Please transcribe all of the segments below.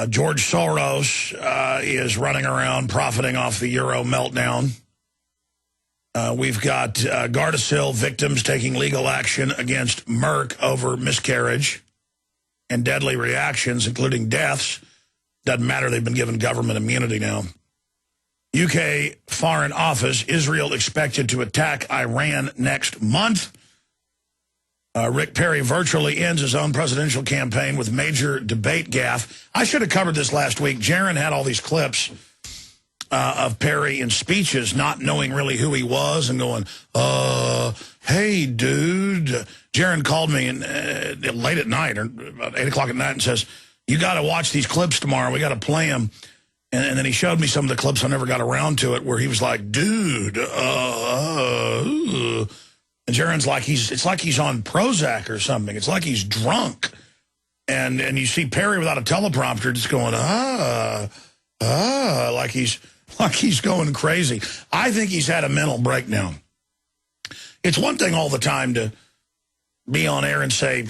George Soros is running around profiting off the Euro meltdown. We've got Gardasil victims taking legal action against Merck over miscarriage and deadly reactions, including deaths. Doesn't matter, they've been given government immunity now. UK Foreign Office, Israel expected to attack Iran next month. Rick Perry virtually ends his own presidential campaign with major debate gaffe. I should have covered this last week. Jaron had all these clips of Perry in speeches, not knowing really who he was and going, hey, dude. Jaron called me late at night, or about 8 o'clock at night, and says, you got to watch these clips tomorrow. We got to play them. And then he showed me some of the clips. I never got around to it, where he was like, dude, and Jaron's like, it's like he's on Prozac or something. It's like he's drunk. And you see Perry without a teleprompter just going, like he's going crazy. I think he's had a mental breakdown. It's one thing all the time to be on air and say,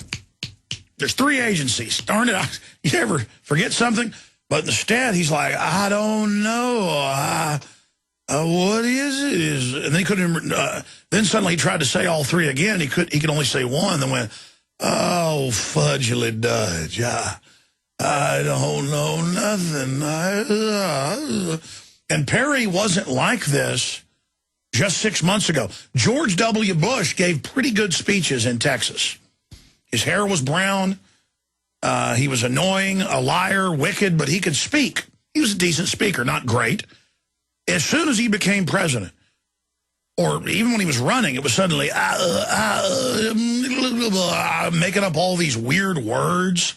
there's 3 agencies. Darn it, you ever forget something? But instead, he's like, I don't know. What is it? And then he couldn't. Then suddenly he tried to say all 3 again. He could only say one. Then went, oh, fudgely Dudge. I don't know nothing. And Perry wasn't like this just 6 months ago. George W. Bush gave pretty good speeches in Texas. His hair was brown. He was annoying, a liar, wicked, but he could speak. He was a decent speaker, not great. As soon as he became president, or even when he was running, it was suddenly making up all these weird words.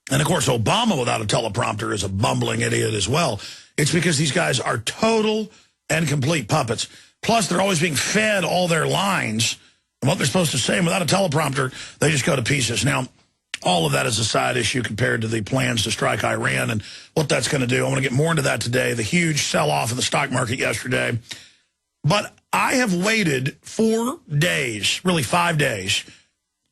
And, of course, Obama without a teleprompter is a bumbling idiot as well. It's because these guys are total and complete puppets. Plus, they're always being fed all their lines and what they're supposed to say. And without a teleprompter, they just go to pieces. Now, all of that is a side issue compared to the plans to strike Iran and what that's going to do. I want to get more into that today, the huge sell-off in the stock market yesterday. But I have waited 4 days, really 5 days,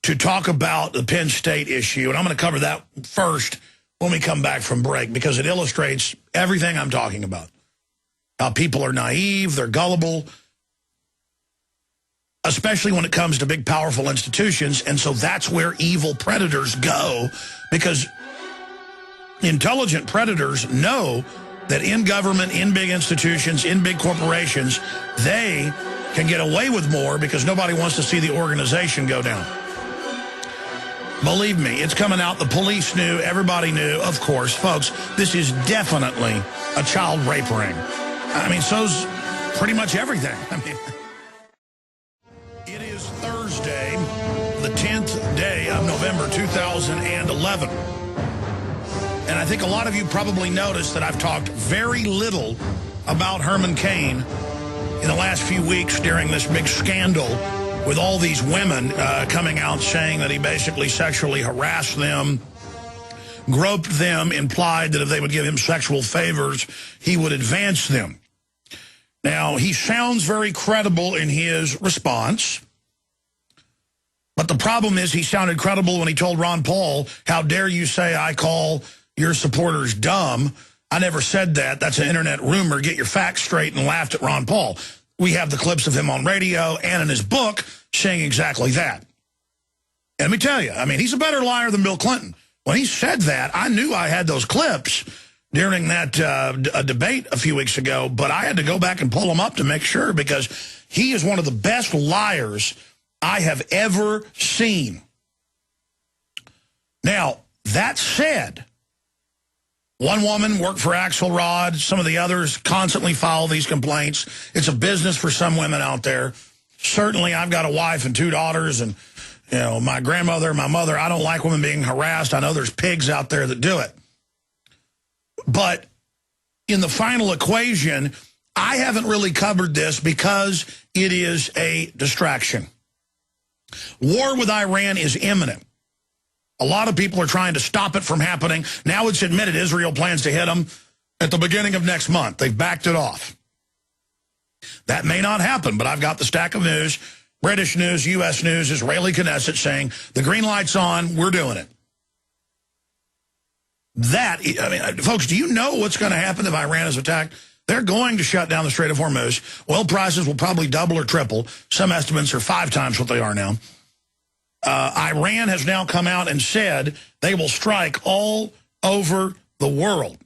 to talk about the Penn State issue. And I'm going to cover that first when we come back from break, because it illustrates everything I'm talking about. How people are naive, they're gullible, especially when it comes to big, powerful institutions. And so that's where evil predators go, because intelligent predators know that in government, in big institutions, in big corporations, they can get away with more because nobody wants to see the organization go down. Believe me, it's coming out. The police knew. Everybody knew. Of course, folks, this is definitely a child rape ring. I mean, so's pretty much everything. I mean, it is Thursday, the 10th day of November 2011. And I think a lot of you probably noticed that I've talked very little about Herman Cain in the last few weeks during this big scandal with all these women coming out saying that he basically sexually harassed them, groped them, implied that if they would give him sexual favors, he would advance them. Now, he sounds very credible in his response, but the problem is he sounded credible when he told Ron Paul, how dare you say I call your supporters dumb? I never said that. That's an internet rumor. Get your facts straight, and laughed at Ron Paul. We have the clips of him on radio and in his book saying exactly that. And let me tell you, I mean, he's a better liar than Bill Clinton. When he said that, I knew I had those clips during that debate a few weeks ago, but I had to go back and pull them up to make sure, because he is one of the best liars I have ever seen. Now, that said, one woman worked for Axelrod. Some of the others constantly file these complaints. It's a business for some women out there. Certainly, I've got a wife and 2 daughters, and you know, my grandmother, my mother. I don't like women being harassed. I know there's pigs out there that do it. But in the final equation, I haven't really covered this because it is a distraction. War with Iran is imminent. A lot of people are trying to stop it from happening. Now it's admitted Israel plans to hit them at the beginning of next month. They've backed it off. That may not happen, but I've got the stack of news, British news, U.S. news, Israeli Knesset saying the green light's on, we're doing it. I mean, folks, do you know what's going to happen if Iran is attacked? They're going to shut down the Strait of Hormuz. Oil prices will probably double or triple. Some estimates are 5 times what they are now. Iran has now come out and said they will strike all over the world.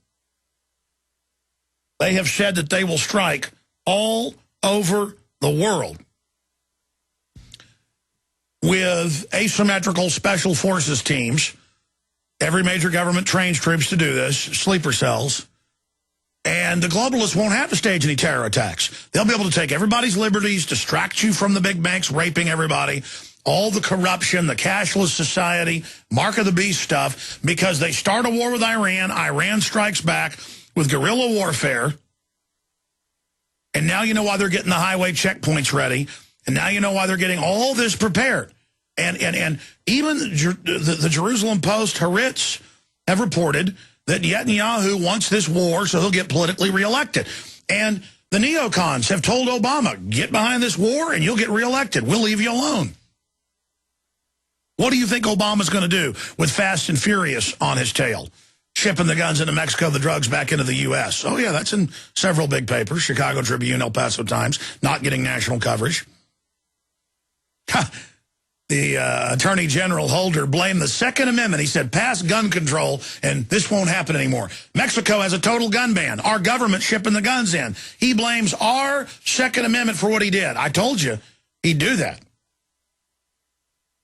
They have said that they will strike all over the world with asymmetrical special forces teams. Every major government trains troops to do this, sleeper cells. And the globalists won't have to stage any terror attacks. They'll be able to take everybody's liberties, distract you from the big banks raping everybody, all the corruption, the cashless society, mark of the beast stuff, because they start a war with Iran. Iran strikes back with guerrilla warfare. And now you know why they're getting the highway checkpoints ready. And now you know why they're getting all this prepared. And even the Jerusalem Post, Haaretz, have reported that Netanyahu wants this war so he'll get politically reelected. And the neocons have told Obama, get behind this war and you'll get reelected. We'll leave you alone. What do you think Obama's going to do with Fast and Furious on his tail? Shipping the guns into Mexico, the drugs back into the U.S. Oh, yeah, that's in several big papers, Chicago Tribune, El Paso Times, not getting national coverage. The Attorney General Holder blamed the Second Amendment. He said, pass gun control, and this won't happen anymore. Mexico has a total gun ban. Our government shipping the guns in. He blames our Second Amendment for what he did. I told you he'd do that.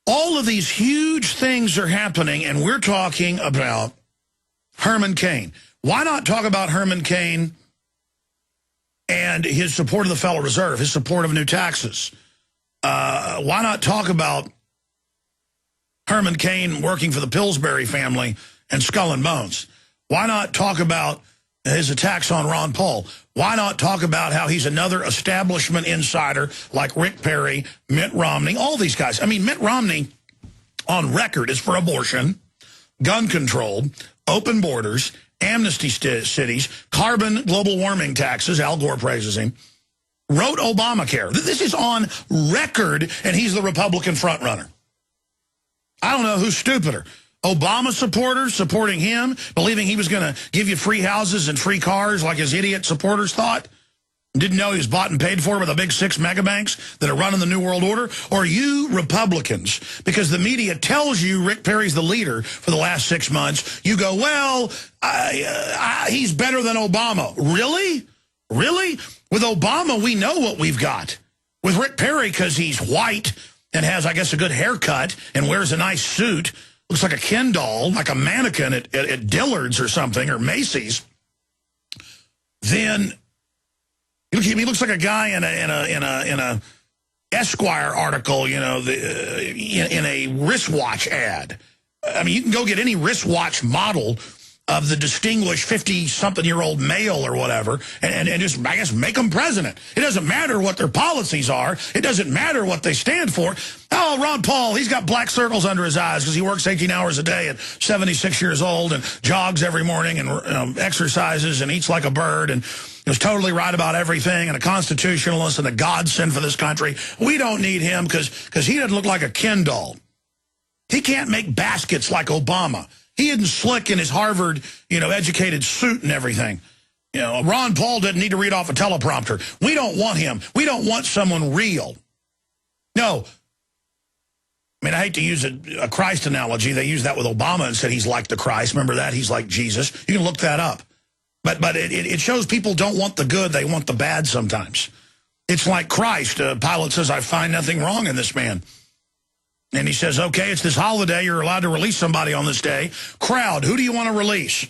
All of these huge things are happening, and we're talking about Herman Cain. Why not talk about Herman Cain and his support of the Federal Reserve, his support of new taxes? Why not talk about Herman Cain working for the Pillsbury family and Skull and Bones? Why not talk about his attacks on Ron Paul? Why not talk about how he's another establishment insider like Rick Perry, Mitt Romney, all these guys? I mean, Mitt Romney on record is for abortion, gun control, open borders, amnesty cities, carbon global warming taxes, Al Gore praises him, wrote Obamacare. This is on record, and he's the Republican frontrunner. I don't know who's stupider. Obama supporters supporting him, believing he was going to give you free houses and free cars like his idiot supporters thought, didn't know he was bought and paid for by the big 6 megabanks that are running the New World Order, or you Republicans, because the media tells you Rick Perry's the leader for the last 6 months. You go, well, he's better than Obama. Really? Really? With Obama, we know what we've got. With Rick Perry, because he's white and has, I guess, a good haircut and wears a nice suit, looks like a Ken doll, like a mannequin at Dillard's or something, or Macy's, then he looks like a guy in a Esquire article, you know, in a wristwatch ad. I mean, you can go get any wristwatch model of the distinguished 50-something-year-old male or whatever, and just, I guess, make them president. It doesn't matter what their policies are. It doesn't matter what they stand for. Oh, Ron Paul, he's got black circles under his eyes because he works 18 hours a day at 76 years old and jogs every morning and exercises and eats like a bird and is totally right about everything and a constitutionalist and a godsend for this country. We don't need him because he doesn't look like a Ken doll. He can't make baskets like Obama. He isn't slick in his Harvard, educated suit and everything. Ron Paul doesn't need to read off a teleprompter. We don't want him. We don't want someone real. No. I mean, I hate to use a Christ analogy. They used that with Obama and said he's like the Christ. Remember that? He's like Jesus. You can look that up. But it shows people don't want the good. They want the bad sometimes. It's like Christ. Pilate says, I find nothing wrong in this man. And he says, okay, it's this holiday. You're allowed to release somebody on this day. Crowd, who do you want to release?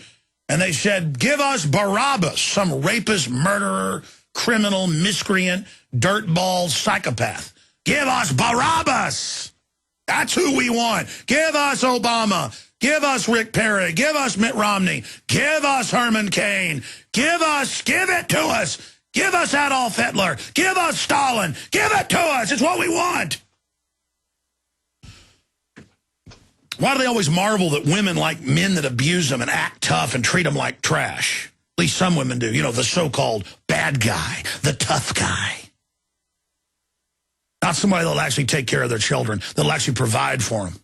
And they said, give us Barabbas, some rapist, murderer, criminal, miscreant, dirtball, psychopath. Give us Barabbas. That's who we want. Give us Obama. Give us Rick Perry. Give us Mitt Romney. Give us Herman Cain. Give it to us. Give us Adolf Hitler. Give us Stalin. Give it to us. It's what we want. Why do they always marvel that women like men that abuse them and act tough and treat them like trash? At least some women do. The so-called bad guy, the tough guy. Not somebody that'll actually take care of their children, that'll actually provide for them.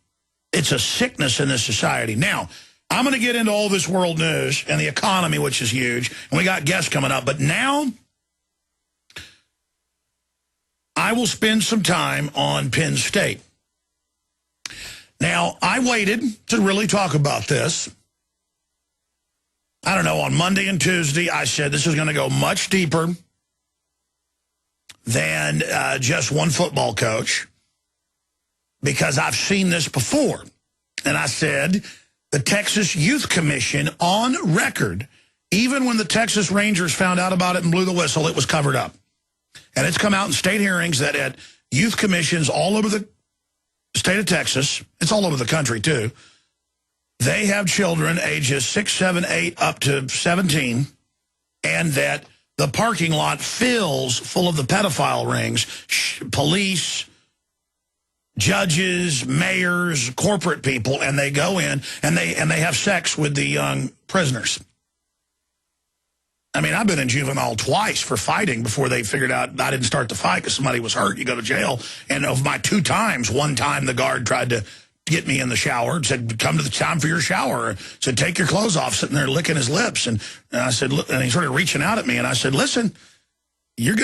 It's a sickness in this society. Now, I'm going to get into all this world news and the economy, which is huge, and we got guests coming up. But now I will spend some time on Penn State. Now, I waited to really talk about this. I don't know, on Monday and Tuesday, I said this is going to go much deeper than just one football coach, because I've seen this before. And I said the Texas Youth Commission on record, even when the Texas Rangers found out about it and blew the whistle, it was covered up. And it's come out in state hearings that at youth commissions all over the state of Texas, it's all over the country too, they have children ages 6, 7, 8 up to 17, and that the parking lot fills full of the pedophile rings, police, judges, mayors, corporate people, and they go in and they have sex with the young prisoners. I mean, I've been in juvenile twice for fighting before they figured out I didn't start the fight because somebody was hurt. You go to jail. And of my 2 times, one time the guard tried to get me in the shower, said, come to the time for your shower. Said, take your clothes off, sitting there licking his lips. And I said, and he started reaching out at me. And I said, listen, you're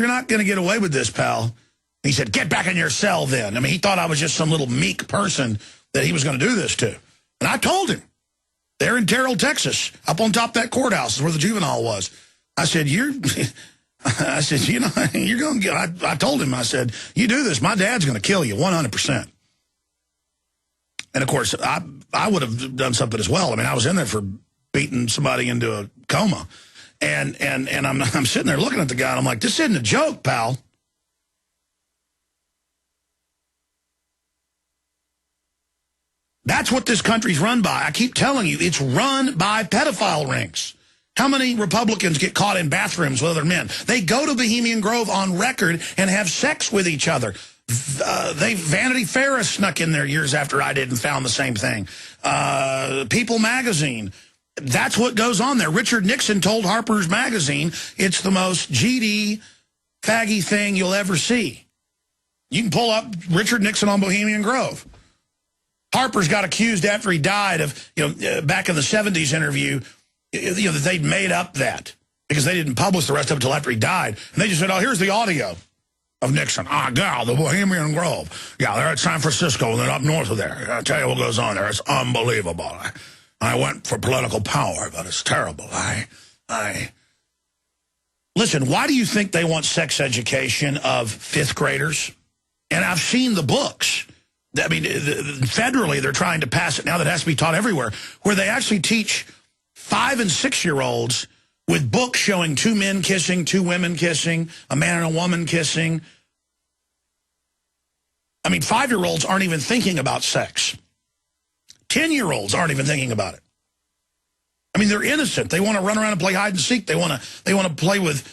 not going to get away with this, pal. He said, get back in your cell then. I mean, he thought I was just some little meek person that he was going to do this to. And I told him, they're in Terrell, Texas, up on top of that courthouse is where the juvenile was. I said, I said, you know, you're going to get, I told him, I said, you do this, my dad's going to kill you 100%. And of course, I would have done something as well. I mean, I was in there for beating somebody into a coma. And I'm sitting there looking at the guy, and I'm like, this isn't a joke, pal. That's what this country's run by. I keep telling you, it's run by pedophile rings. How many Republicans get caught in bathrooms with other men? They go to Bohemian Grove on record and have sex with each other. Vanity Fair snuck in there years after I did and found the same thing. People magazine. That's what goes on there. Richard Nixon told Harper's Magazine it's the most GD, faggy thing you'll ever see. You can pull up Richard Nixon on Bohemian Grove. Harper's got accused after he died of, back in the 70s interview, that they'd made up that because they didn't publish the rest of it until after he died. And they just said, oh, here's the audio of Nixon. God, the Bohemian Grove. Yeah, they're at San Francisco and they're up north of there. I'll tell you what goes on there. It's unbelievable. I went for political power, but it's terrible. Listen, why do you think they want sex education of 5th graders? And I've seen the books. I mean, federally, they're trying to pass it now that it has to be taught everywhere, where they actually teach 5- and 6-year-olds with books showing 2 men kissing, 2 women kissing, a man and a woman kissing. I mean, 5-year-olds aren't even thinking about sex. 10-year-olds aren't even thinking about it. I mean, they're innocent. They want to run around and play hide and seek. They want to play with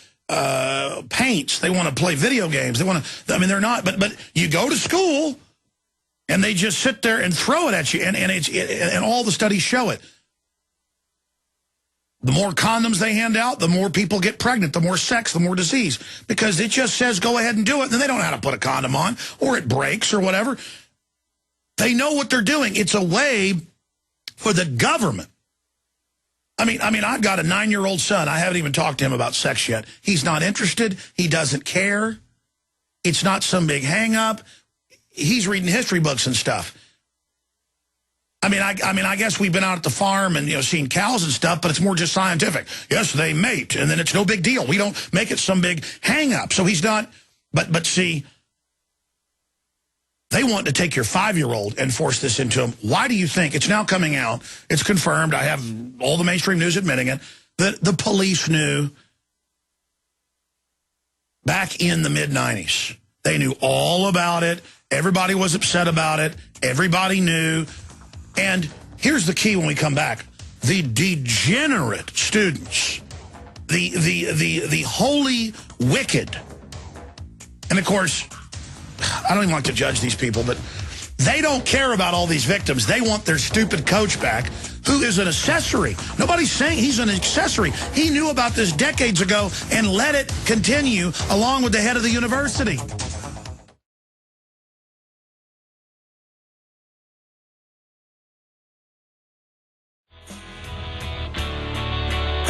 paints. They want to play video games. I mean, they're not. But you go to school, and they just sit there and throw it at you, and all the studies show it. The more condoms they hand out, the more people get pregnant, the more sex, the more disease. Because it just says go ahead and do it, and then they don't know how to put a condom on, or it breaks, or whatever. They know what they're doing. It's a way for the government. I mean, I've got a 9-year-old son. I haven't even talked to him about sex yet. He's not interested. He doesn't care. It's not some big hang-up. He's reading history books and stuff. I mean, I guess we've been out at the farm and, seen cows and stuff, but it's more just scientific. Yes, they mate, and then it's no big deal. We don't make it some big hang-up. So he's not, but see, they want to take your 5-year-old and force this into him. Why do you think? It's now coming out. It's confirmed. I have all the mainstream news admitting it, that the police knew back in the mid-90s. They knew all about it. Everybody was upset about it. Everybody knew. And here's the key when we come back. The degenerate students, the wholly wicked. And, of course, I don't even like to judge these people, but they don't care about all these victims. They want their stupid coach back, who is an accessory. Nobody's saying he's an accessory. He knew about this decades ago and let it continue along with the head of the university.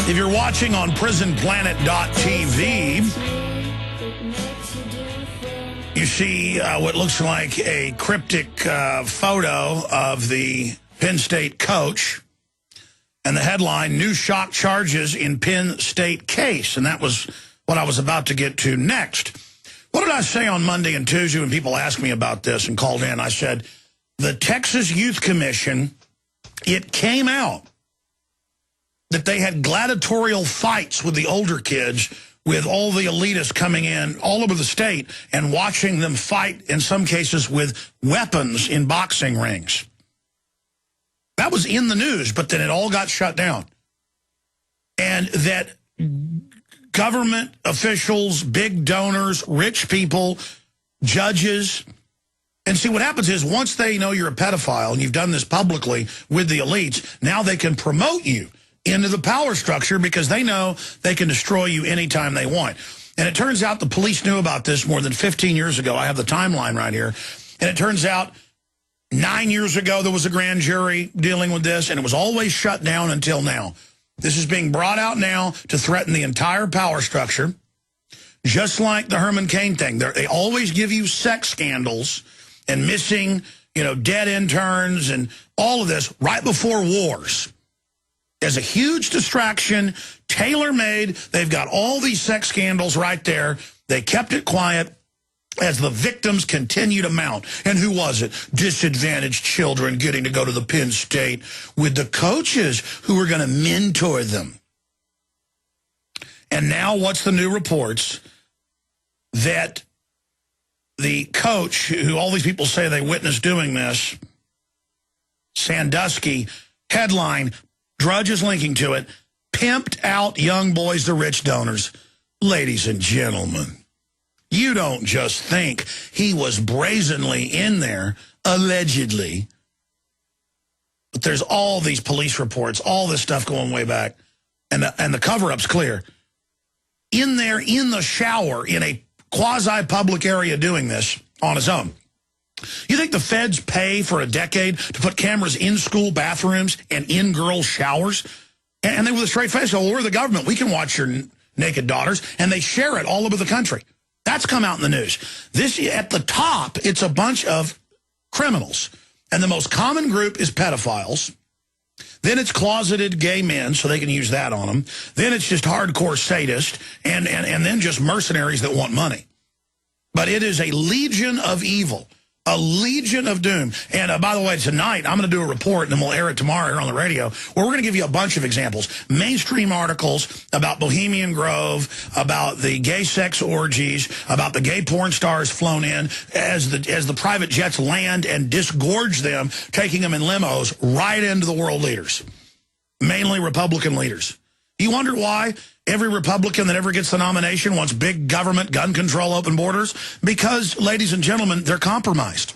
If you're watching on prisonplanet.tv, you see what looks like a cryptic photo of the Penn State coach. And the headline, New Shock Charges in Penn State Case. And that was what I was about to get to next. What did I say on Monday and Tuesday when people asked me about this and called in? I said, the Texas Youth Commission, it came out that they had gladiatorial fights with the older kids, with all the elitists coming in all over the state and watching them fight, in some cases, with weapons in boxing rings. That was in the news, but then it all got shut down. And that government officials, big donors, rich people, judges, and see what happens is once they know you're a pedophile and you've done this publicly with the elites, now they can promote you into the power structure because they know they can destroy you anytime they want. And it turns out the police knew about this more than 15 years ago. I have the timeline right here. And it turns out 9 years ago, there was a grand jury dealing with this, and it was always shut down until now. This is being brought out now to threaten the entire power structure, just like the Herman Cain thing. They always give you sex scandals and missing, dead interns and all of this right before wars. There's a huge distraction, tailor-made. They've got all these sex scandals right there. They kept it quiet as the victims continue to mount. And who was it? Disadvantaged children getting to go to the Penn State with the coaches who were going to mentor them. And now what's the new reports? That the coach, who all these people say they witnessed doing this, Sandusky, headline, Drudge is linking to it, pimped out young boys to rich donors. Ladies and gentlemen, you don't just think he was brazenly in there, allegedly. But there's all these police reports, all this stuff going way back, and the cover-up's clear. In there, in the shower, in a quasi-public area doing this on his own. You think the feds pay for a decade to put cameras in school bathrooms and in girls' showers? And they with a straight face go, well, we're the government. We can watch your naked daughters. And they share it all over the country. That's come out in the news. This, at the top, it's a bunch of criminals. And the most common group is pedophiles. Then it's closeted gay men, so they can use that on them. Then it's just hardcore sadists. And then just mercenaries that want money. But it is a legion of evil. A legion of doom. And by the way, tonight, I'm going to do a report, and then we'll air it tomorrow here on the radio, where we're going to give you a bunch of examples. Mainstream articles about Bohemian Grove, about the gay sex orgies, about the gay porn stars flown in as the private jets land and disgorge them, taking them in limos right into the world leaders, mainly Republican leaders. You wonder why every Republican that ever gets the nomination wants big government, gun control, open borders? Because, ladies and gentlemen, they're compromised.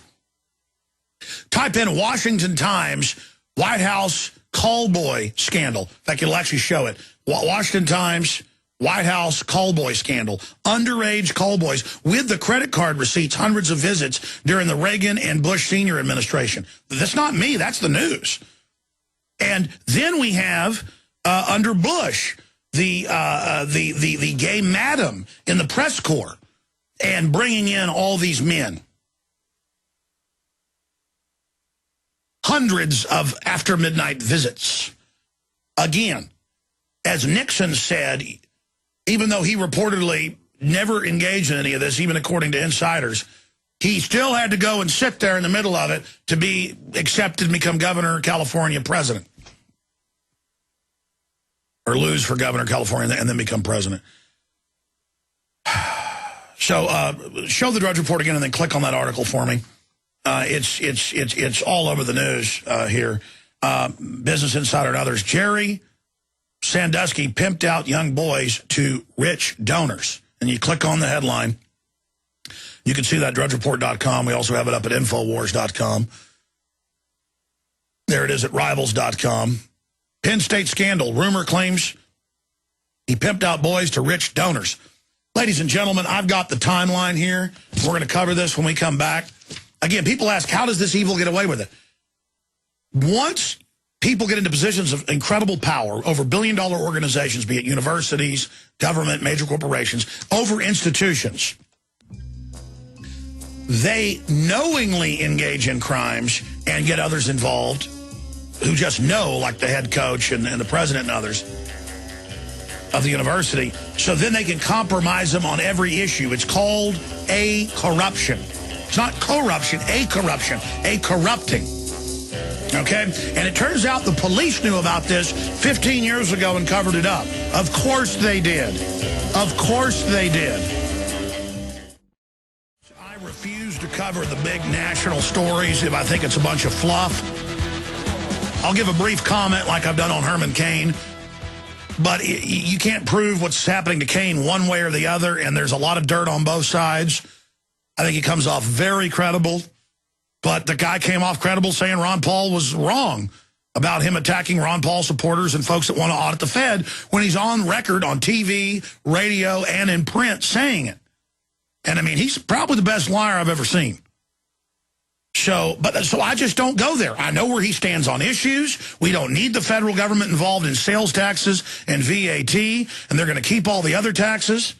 Type in Washington Times, White House callboy scandal. In fact, it'll actually show it. Washington Times, White House callboy scandal. Underage callboys with the credit card receipts, hundreds of visits during the Reagan and Bush Sr. administration. That's not me. That's the news. And then we have, under Bush, the gay madam in the press corps and bringing in all these men. Hundreds of after-midnight visits. Again, as Nixon said, even though he reportedly never engaged in any of this, even according to insiders, he still had to go and sit there in the middle of it to be accepted and become governor, California president. Or lose for governor of California and then become president. So show the Drudge Report again and then click on that article for me. It's all over the news here. Business Insider and others. Jerry Sandusky pimped out young boys to rich donors. And you click on the headline. You can see that at drudgereport.com. We also have it up at Infowars.com. There it is at Rivals.com. Penn State scandal. Rumor claims he pimped out boys to rich donors. Ladies and gentlemen, I've got the timeline here. We're going to cover this when we come back. Again, people ask, how does this evil get away with it? Once people get into positions of incredible power over billion-dollar organizations, be it universities, government, major corporations, over institutions. They knowingly engage in crimes and get others involved who just know, like the head coach and the president and others of the university, so then they can compromise them on every issue. It's called a corruption. It's not corruption, a corruption, a corrupting. Okay? And it turns out the police knew about this 15 years ago and covered it up. Of course they did. Of course they did. I refuse to cover the big national stories if I think it's a bunch of fluff. I'll give a brief comment like I've done on Herman Cain. But you can't prove what's happening to Cain one way or the other, and there's a lot of dirt on both sides. I think he comes off very credible, but the guy came off credible saying Ron Paul was wrong about him attacking Ron Paul supporters and folks that want to audit the Fed when he's on record on TV, radio, and in print saying it. And, I mean, he's probably the best liar I've ever seen. So I just don't go there. I know where he stands on issues. We don't need the federal government involved in sales taxes and VAT, and they're going to keep all the other taxes.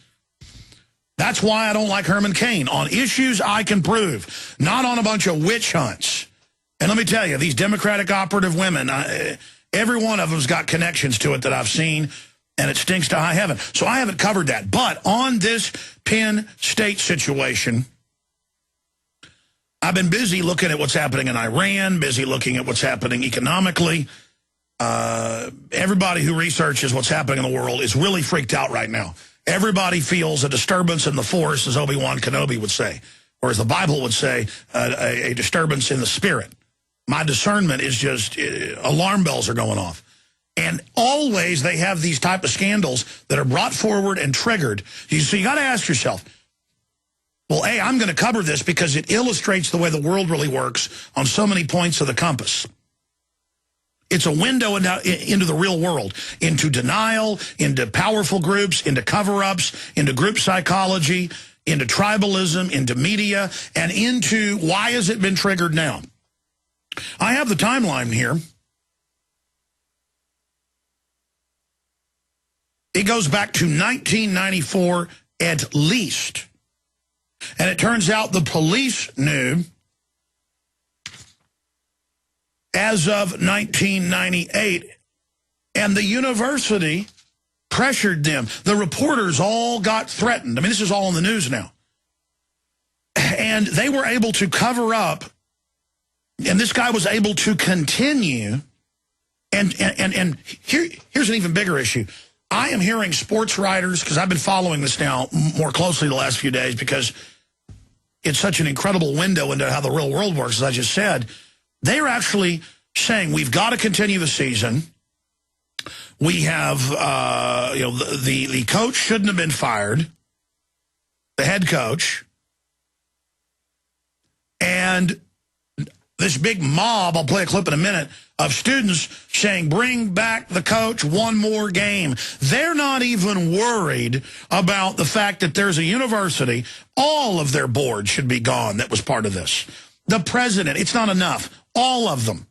That's why I don't like Herman Cain. On issues I can prove, not on a bunch of witch hunts. And let me tell you, these Democratic operative women, every one of them's got connections to it that I've seen, and it stinks to high heaven. So I haven't covered that. But on this Penn State situation, I've been busy looking at what's happening in Iran, busy looking at what's happening economically. Everybody who researches what's happening in the world is really freaked out right now. Everybody feels a disturbance in the force, as Obi-Wan Kenobi would say, or as the Bible would say, a disturbance in the spirit. My discernment is just, alarm bells are going off. And always they have these type of scandals that are brought forward and triggered. So you got to ask yourself, well, A, I'm going to cover this because it illustrates the way the world really works on so many points of the compass. It's a window into the real world, into denial, into powerful groups, into cover-ups, into group psychology, into tribalism, into media, and into why has it been triggered now. I have the timeline here. It goes back to 1994 at least. And it turns out the police knew as of 1998, and the university pressured them. The reporters all got threatened. I mean, this is all in the news now. And they were able to cover up, and this guy was able to continue. And here's an even bigger issue. I am hearing sports writers, because I've been following this now more closely the last few days because it's such an incredible window into how the real world works, as I just said. They're actually saying we've got to continue the season. We have, the coach shouldn't have been fired, the head coach, and this big mob, I'll play a clip in a minute, of students saying, bring back the coach one more game. They're not even worried about the fact that there's a university, all of their board should be gone that was part of this. The president, it's not enough. All of them.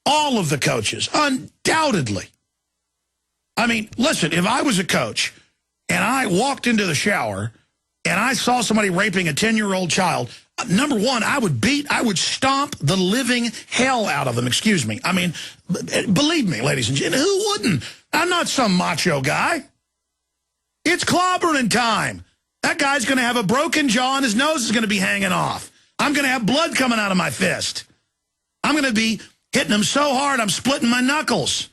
All of the coaches, undoubtedly. I mean, listen, if I was a coach and I walked into the shower and I saw somebody raping a 10-year-old child, number one, I would stomp the living hell out of them, excuse me. I mean, believe me, ladies and gentlemen, who wouldn't? I'm not some macho guy. It's clobbering time. That guy's going to have a broken jaw and his nose is going to be hanging off. I'm going to have blood coming out of my fist. I'm going to be hitting him so hard I'm splitting my knuckles.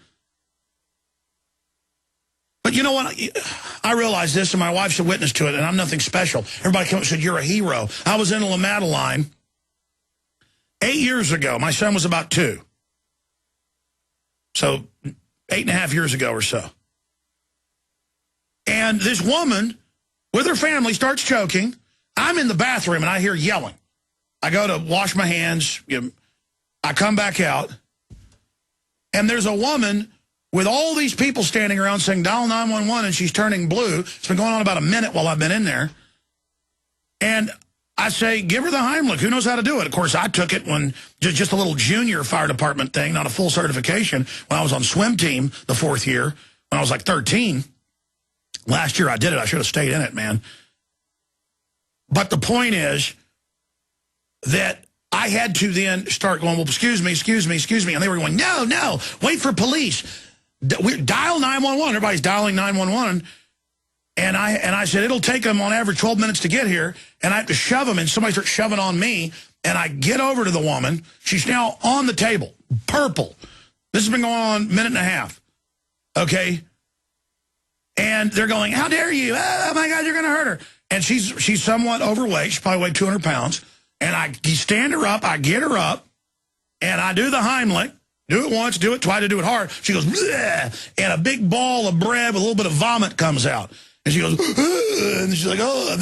But you know what? I realized this, and my wife's a witness to it, and I'm nothing special. Everybody came up and said, you're a hero. I was in La Madeline 8 years ago. My son was about 2. So 8.5 years ago or so. And this woman with her family starts choking. I'm in the bathroom, and I hear yelling. I go to wash my hands. I come back out, and there's a woman with all these people standing around saying, dial 911, and she's turning blue. It's been going on about a minute while I've been in there. And I say, give her the Heimlich. Who knows how to do it? Of course, I took it when just a little junior fire department thing, not a full certification, when I was on swim team the 4th year, when I was like 13. Last year I did it. I should have stayed in it, man. But the point is that I had to then start going, well, excuse me. And they were going, no, wait for police. Dial 911. Everybody's dialing 911. And I said, it'll take them on average 12 minutes to get here. And I have to shove them, and somebody starts shoving on me. And I get over to the woman. She's now on the table, purple. This has been going on a minute and a half. Okay? And they're going, how dare you? Oh, my God, you're going to hurt her. And she's somewhat overweight. She probably weighed 200 pounds. And I stand her up. I get her up. And I do the Heimlich. Do it once, do it twice, to do it hard. She goes, bleh, and a big ball of bread with a little bit of vomit comes out. And she goes, and she's like, oh, and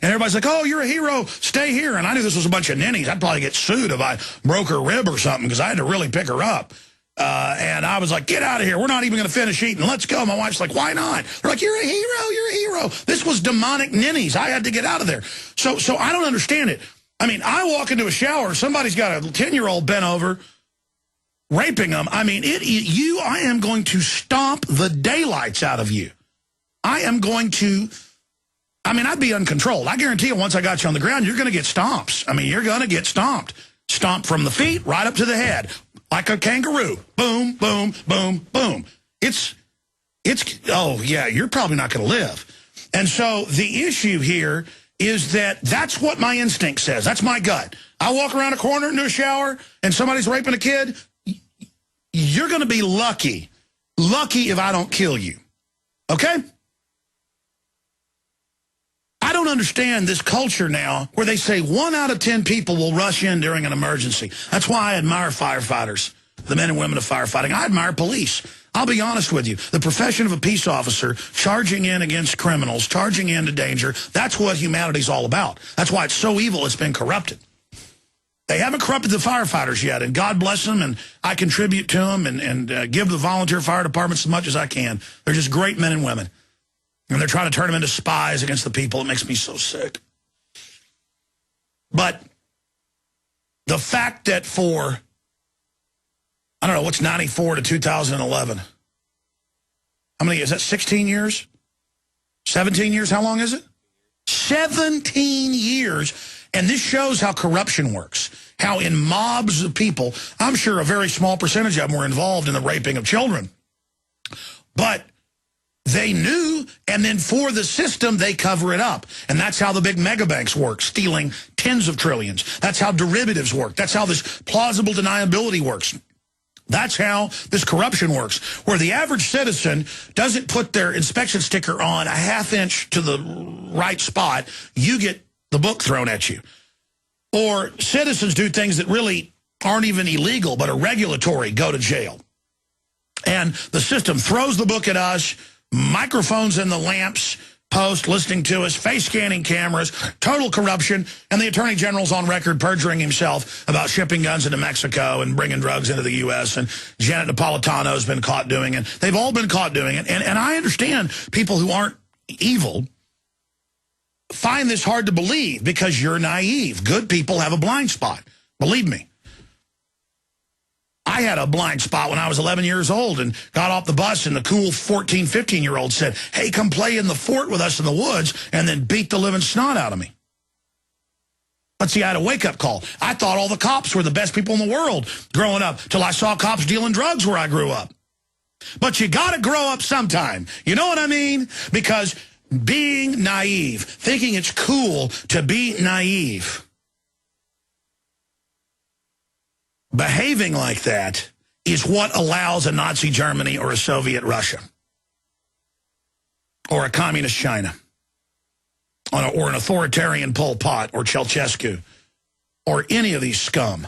everybody's like, oh, you're a hero. Stay here. And I knew this was a bunch of ninnies. I'd probably get sued if I broke her rib or something because I had to really pick her up. And I was like, get out of here. We're not even going to finish eating. Let's go. My wife's like, why not? They're like, you're a hero. You're a hero. This was demonic ninnies. I had to get out of there. So I don't understand it. I mean, I walk into a shower. Somebody's got a 10-year-old bent over, raping them. I mean, I am going to stomp the daylights out of you. I am going to, I'd be uncontrolled. I guarantee you, once I got you on the ground, you're going to get stomps. I mean, you're going to get stomped. Stomped from the feet right up to the head, like a kangaroo. Boom, boom, boom, boom. It's, oh, yeah, you're probably not going to live. And so the issue here is that that's what my instinct says. That's my gut. I walk around a corner into a shower and somebody's raping a kid. You're going to be lucky if I don't kill you. Okay? I don't understand this culture now where they say 1 out of 10 people will rush in during an emergency. That's why I admire firefighters, the men and women of firefighting. I admire police. I'll be honest with you. The profession of a peace officer, charging in against criminals, charging into danger, that's what humanity's all about. That's why it's so evil it's been corrupted. They haven't corrupted the firefighters yet, and God bless them, and I contribute to them and give the volunteer fire departments as much as I can. They're just great men and women. And they're trying to turn them into spies against the people. It makes me so sick. But the fact that for, I don't know, what's 94 to 2011? How many, is that 16 years? 17 years? How long is it? 17 years. And this shows how corruption works. How in mobs of people, I'm sure a very small percentage of them were involved in the raping of children. But they knew, and then for the system, they cover it up. And that's how the big mega banks work, stealing tens of trillions. That's how derivatives work. That's how this plausible deniability works. That's how this corruption works, where the average citizen doesn't put their inspection sticker on a half-inch to the right spot. You get the book thrown at you. Or citizens do things that really aren't even illegal, but are regulatory, go to jail. And the system throws the book at us, microphones in the lamps post, listening to us, face scanning cameras, total corruption, and the Attorney General's on record perjuring himself about shipping guns into Mexico and bringing drugs into the U.S., and Janet Napolitano's been caught doing it. They've all been caught doing it. And I understand people who aren't evil find this hard to believe because you're naive. Good people have a blind spot. Believe me. I had a blind spot when I was 11 years old and got off the bus, and the cool 14, 15-year-old said, hey, come play in the fort with us in the woods, and then beat the living snot out of me. Let's see, I had a wake-up call. I thought all the cops were the best people in the world growing up till I saw cops dealing drugs where I grew up. But you got to grow up sometime. You know what I mean? Because being naive, thinking it's cool to be naive, behaving like that is what allows a Nazi Germany or a Soviet Russia or a communist China or an authoritarian Pol Pot or Ceausescu or any of these scum.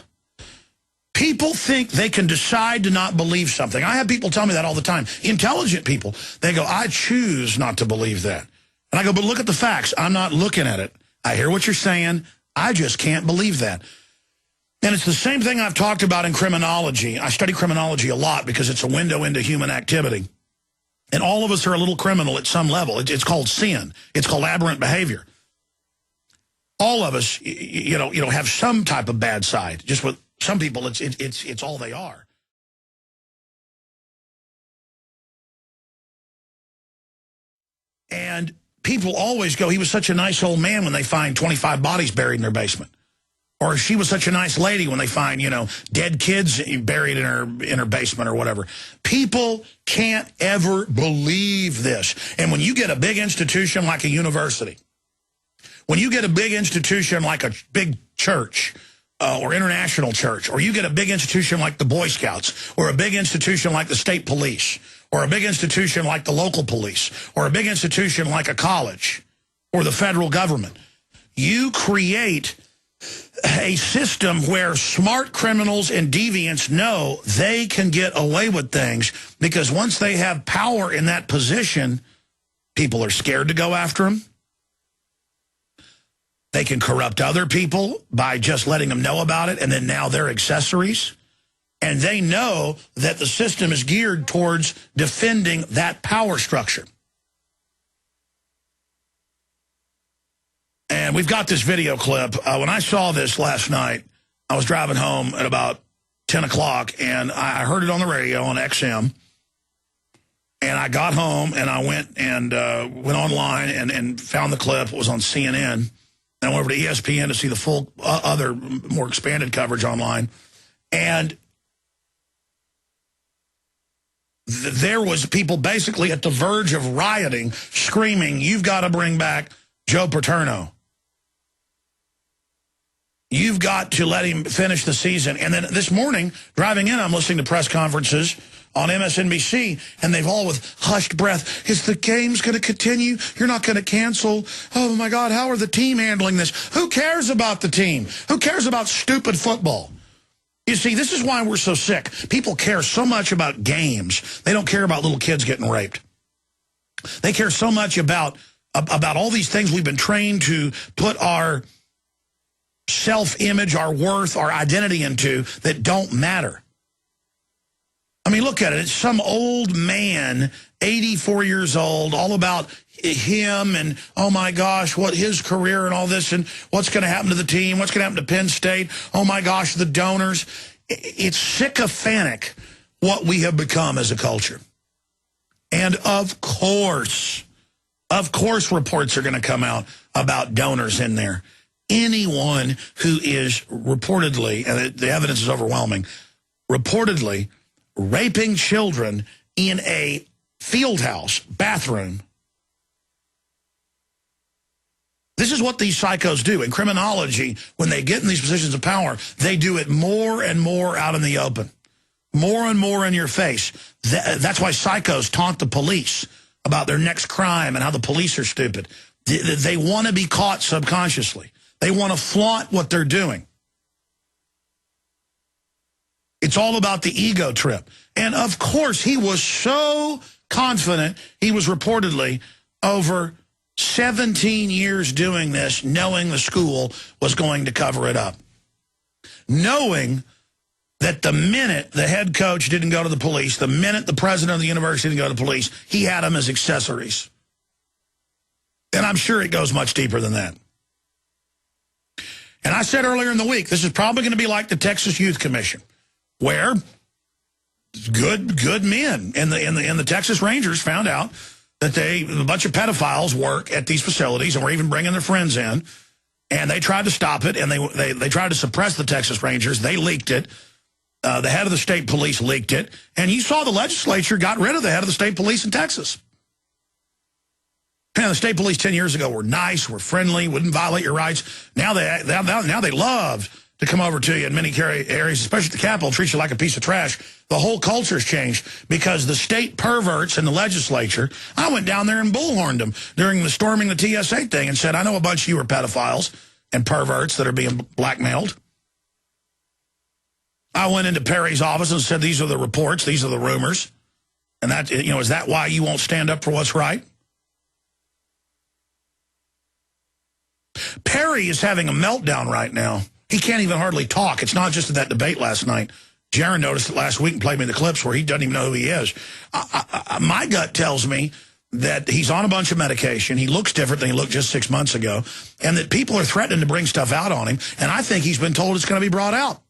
People think they can decide to not believe something. I have people tell me that all the time. Intelligent people, they go, I choose not to believe that. And I go, but look at the facts. I'm not looking at it. I hear what you're saying. I just can't believe that. And it's the same thing I've talked about in criminology. I study criminology a lot because it's a window into human activity. And all of us are a little criminal at some level. It's called sin. It's called aberrant behavior. all of us, have some type of bad side. Just with some people, it's all they are. And people always go, he was such a nice old man when they find 25 bodies buried in their basement. Or she was such a nice lady when they find, dead kids buried in her basement or whatever. People can't ever believe this. And when you get a big institution like a university, when you get a big institution like a big church or international church, or you get a big institution like the Boy Scouts, or a big institution like the state police, or a big institution like the local police, or a big institution like a college or the federal government, you create a system where smart criminals and deviants know they can get away with things, because once they have power in that position, people are scared to go after them. They can corrupt other people by just letting them know about it, and then now they're accessories. And they know that the system is geared towards defending that power structure. And we've got this video clip. When I saw this last night, I was driving home at about 10 o'clock, and I heard it on the radio on XM. And I got home, and I went online and found the clip. It was on CNN. And I went over to ESPN to see the full other more expanded coverage online. And there was people basically at the verge of rioting, screaming, "You've got to bring back Joe Paterno. You've got to let him finish the season." And then this morning, driving in, I'm listening to press conferences on MSNBC, and they've all with hushed breath, "Is the game's going to continue? You're not going to cancel? Oh, my God, how are the team handling this?" Who cares about the team? Who cares about stupid football? You see, this is why we're so sick. People care so much about games. They don't care about little kids getting raped. They care so much about all these things we've been trained to put our self-image, our worth, our identity into that don't matter. I mean, look at it. It's some old man, 84 years old, all about him and, oh, my gosh, what his career and all this, and what's going to happen to the team, what's going to happen to Penn State, oh, my gosh, the donors. It's sycophantic what we have become as a culture. And, of course, reports are going to come out about donors in there. Anyone who is reportedly, and the evidence is overwhelming, reportedly raping children in a field house bathroom. This is what these psychos do. In criminology, when they get in these positions of power, they do it more and more out in the open, more and more in your face. That's why psychos taunt the police about their next crime and how the police are stupid. They want to be caught subconsciously. They want to flaunt what they're doing. It's all about the ego trip. And, of course, he was so confident he was reportedly over 17 years doing this, knowing the school was going to cover it up. Knowing that the minute the head coach didn't go to the police, the minute the president of the university didn't go to the police, he had them as accessories. And I'm sure it goes much deeper than that. And I said earlier in the week, this is probably going to be like the Texas Youth Commission, where good men in the Texas Rangers found out that a bunch of pedophiles work at these facilities and were even bringing their friends in, and they tried to stop it, and they tried to suppress the Texas Rangers. They leaked it. The head of the state police leaked it, and you saw the legislature got rid of the head of the state police in Texas. And the state police 10 years ago were nice, were friendly, wouldn't violate your rights. Now they love to come over to you in many areas, especially the Capitol, treat you like a piece of trash. The whole culture's changed because the state perverts in the legislature, I went down there and bullhorned them during the storming the TSA thing and said, "I know a bunch of you are pedophiles and perverts that are being blackmailed." I went into Perry's office and said, "These are the reports, these are the rumors." And that, is that why you won't stand up for what's right? Perry is having a meltdown right now. He can't even hardly talk. It's not just in that debate last night. Jaron noticed it last week and played me the clips where he doesn't even know who he is. My gut tells me that he's on a bunch of medication, he looks different than he looked just 6 months ago, and that people are threatening to bring stuff out on him, and I think he's been told it's going to be brought out.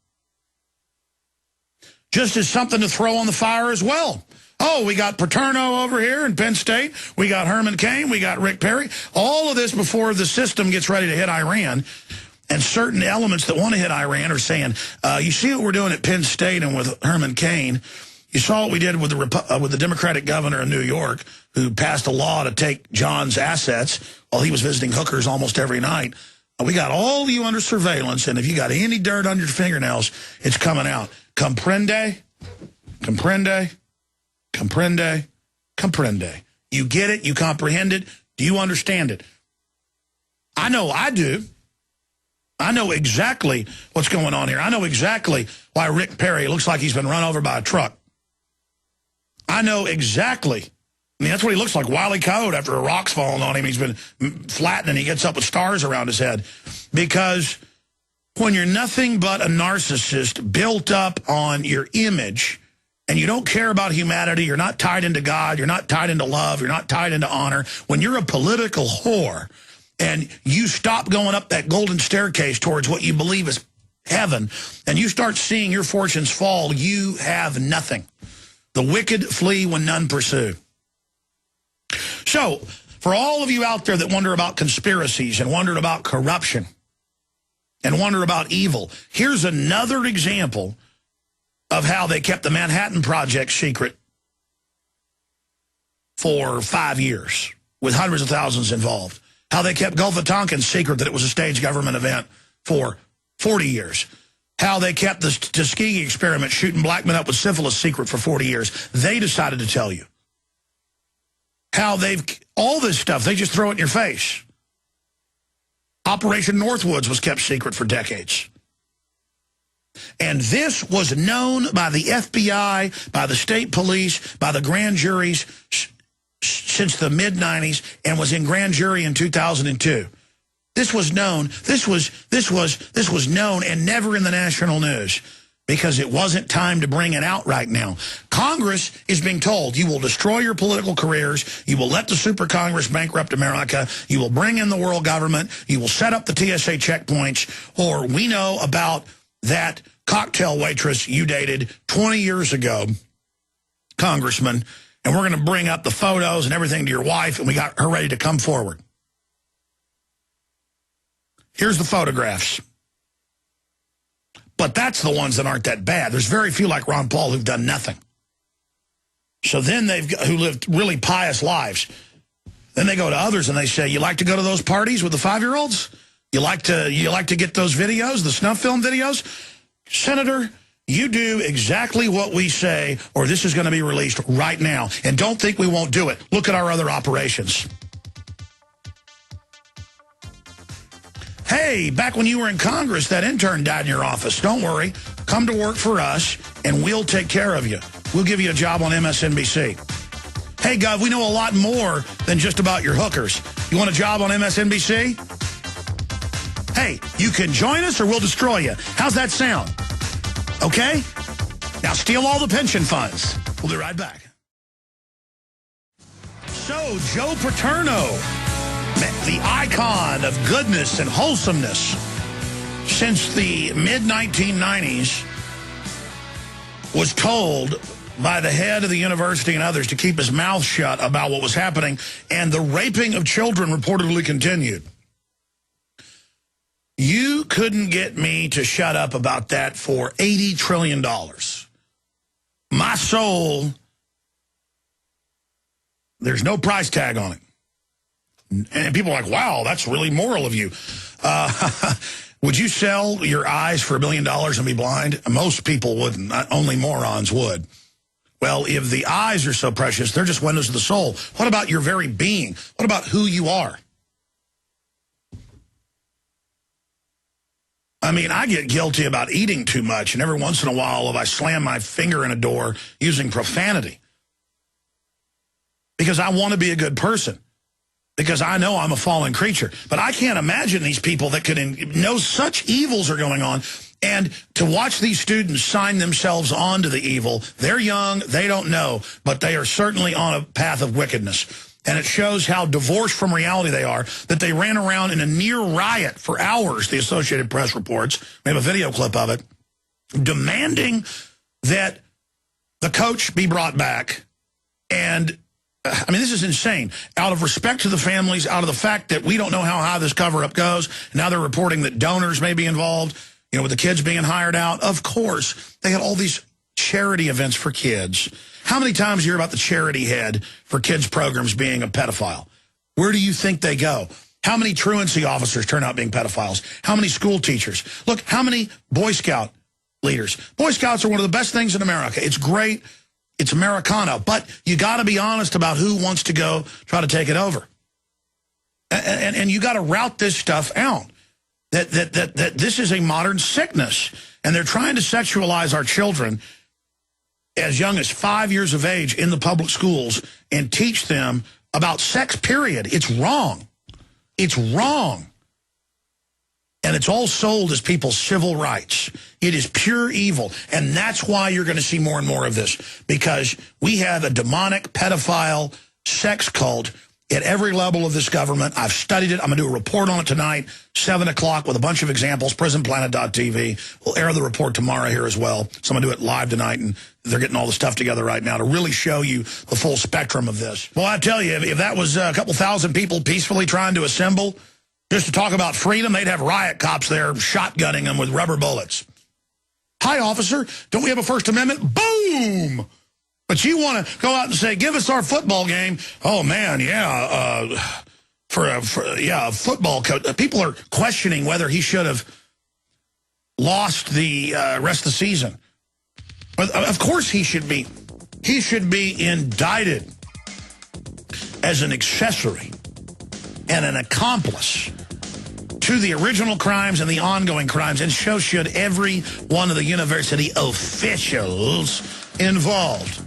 Just as something to throw on the fire as well. Oh, we got Paterno over here in Penn State. We got Herman Cain. We got Rick Perry. All of this before the system gets ready to hit Iran. And certain elements that want to hit Iran are saying, you see what we're doing at Penn State and with Herman Cain. You saw what we did with the Democratic governor in New York who passed a law to take John's assets while he was visiting hookers almost every night. We got all of you under surveillance, and if you got any dirt on your fingernails, it's coming out. Comprende? Comprende? Comprende? Comprende. You get it? You comprehend it? Do you understand it? I know I do. I know exactly what's going on here. I know exactly why Rick Perry looks like he's been run over by a truck. I know exactly. I mean, that's what he looks like, Wile E. Coyote, after a rock's fallen on him. He's been flattened and he gets up with stars around his head. Because when you're nothing but a narcissist built up on your image and you don't care about humanity, you're not tied into God, you're not tied into love, you're not tied into honor, when you're a political whore and you stop going up that golden staircase towards what you believe is heaven and you start seeing your fortunes fall, you have nothing. The wicked flee when none pursue. So, for all of you out there that wonder about conspiracies and wonder about corruption and wonder about evil, here's another example of how they kept the Manhattan Project secret for 5 years with hundreds of thousands involved. How they kept Gulf of Tonkin secret that it was a staged government event for 40 years. How they kept the Tuskegee experiment shooting black men up with syphilis secret for 40 years. They decided to tell you. How they've, all this stuff, they just throw it in your face. Operation Northwoods was kept secret for decades. And this was known by the FBI, by the state police, by the grand juries since the mid-90s and was in grand jury in 2002. This was known. This was known and never in the national news because it wasn't time to bring it out right now. Congress is being told you will destroy your political careers, you will let the super Congress bankrupt America, you will bring in the world government, you will set up the TSA checkpoints, or we know about that cocktail waitress you dated 20 years ago, Congressman, and we're going to bring up the photos and everything to your wife, and we got her ready to come forward. Here's the photographs. But that's the ones that aren't that bad. There's very few like Ron Paul who've done nothing. So then who lived really pious lives. Then they go to others and they say, you like to go to those parties with the 5-year-olds? You like to get those videos, the snuff film videos? Senator, you do exactly what we say, or this is going to be released right now. And don't think we won't do it. Look at our other operations. Hey, back when you were in Congress, that intern died in your office. Don't worry. Come to work for us, and we'll take care of you. We'll give you a job on MSNBC. Hey, Gov, we know a lot more than just about your hookers. You want a job on MSNBC? Hey, you can join us or we'll destroy you. How's that sound? Okay? Now steal all the pension funds. We'll be right back. So, Joe Paterno, the icon of goodness and wholesomeness since the mid-1990s, was told by the head of the university and others to keep his mouth shut about what was happening, and the raping of children reportedly continued. You couldn't get me to shut up about that for $80 trillion. My soul, there's no price tag on it. And people are like, wow, that's really moral of you. Would you sell your eyes for $1 billion and be blind? Most people wouldn't. Only morons would. Well, if the eyes are so precious, they're just windows of the soul. What about your very being? What about who you are? I mean, I get guilty about eating too much, and every once in a while, if I slam my finger in a door using profanity, because I want to be a good person, because I know I'm a fallen creature. But I can't imagine these people that could know such evils are going on, and to watch these students sign themselves on to the evil. They're young, they don't know, but they are certainly on a path of wickedness. And it shows how divorced from reality they are, that they ran around in a near riot for hours, the Associated Press reports. We have a video clip of it, demanding that the coach be brought back. And, I mean, this is insane. Out of respect to the families, out of the fact that we don't know how high this cover-up goes, now they're reporting that donors may be involved, you know, with the kids being hired out. Of course, they had all these charity events for kids. How many times you hear about the charity head for kids' programs being a pedophile? Where do you think they go? How many truancy officers turn out being pedophiles? How many school teachers? Look, how many Boy Scout leaders? Boy Scouts are one of the best things in America. It's great. It's Americana. But you got to be honest about who wants to go try to take it over. And you got to route this stuff out. That this is a modern sickness. And they're trying to sexualize our children as young as 5 years of age in the public schools and teach them about sex, period. It's wrong. It's wrong. And it's all sold as people's civil rights. It is pure evil. And that's why you're going to see more and more of this. Because we have a demonic, pedophile, sex cult at every level of this government. I've studied it. I'm going to do a report on it tonight, 7 o'clock, with a bunch of examples, prisonplanet.tv. We'll air the report tomorrow here as well. So I'm going to do it live tonight, and they're getting all the stuff together right now to really show you the full spectrum of this. Well, I tell you, if that was a couple thousand people peacefully trying to assemble just to talk about freedom, they'd have riot cops there shotgunning them with rubber bullets. Hi, officer. Don't we have a First Amendment? Boom! But you want to go out and say, give us our football game. Oh, man, yeah, a football coach. People are questioning whether he should have lost the rest of the season. But of course he should be. He should be indicted as an accessory and an accomplice to the original crimes and the ongoing crimes, and so should every one of the university officials involved.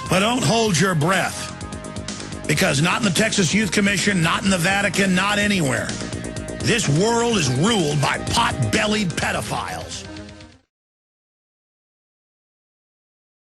But don't hold your breath, because not in the Texas Youth Commission, not in the Vatican, not anywhere. This world is ruled by pot-bellied pedophiles.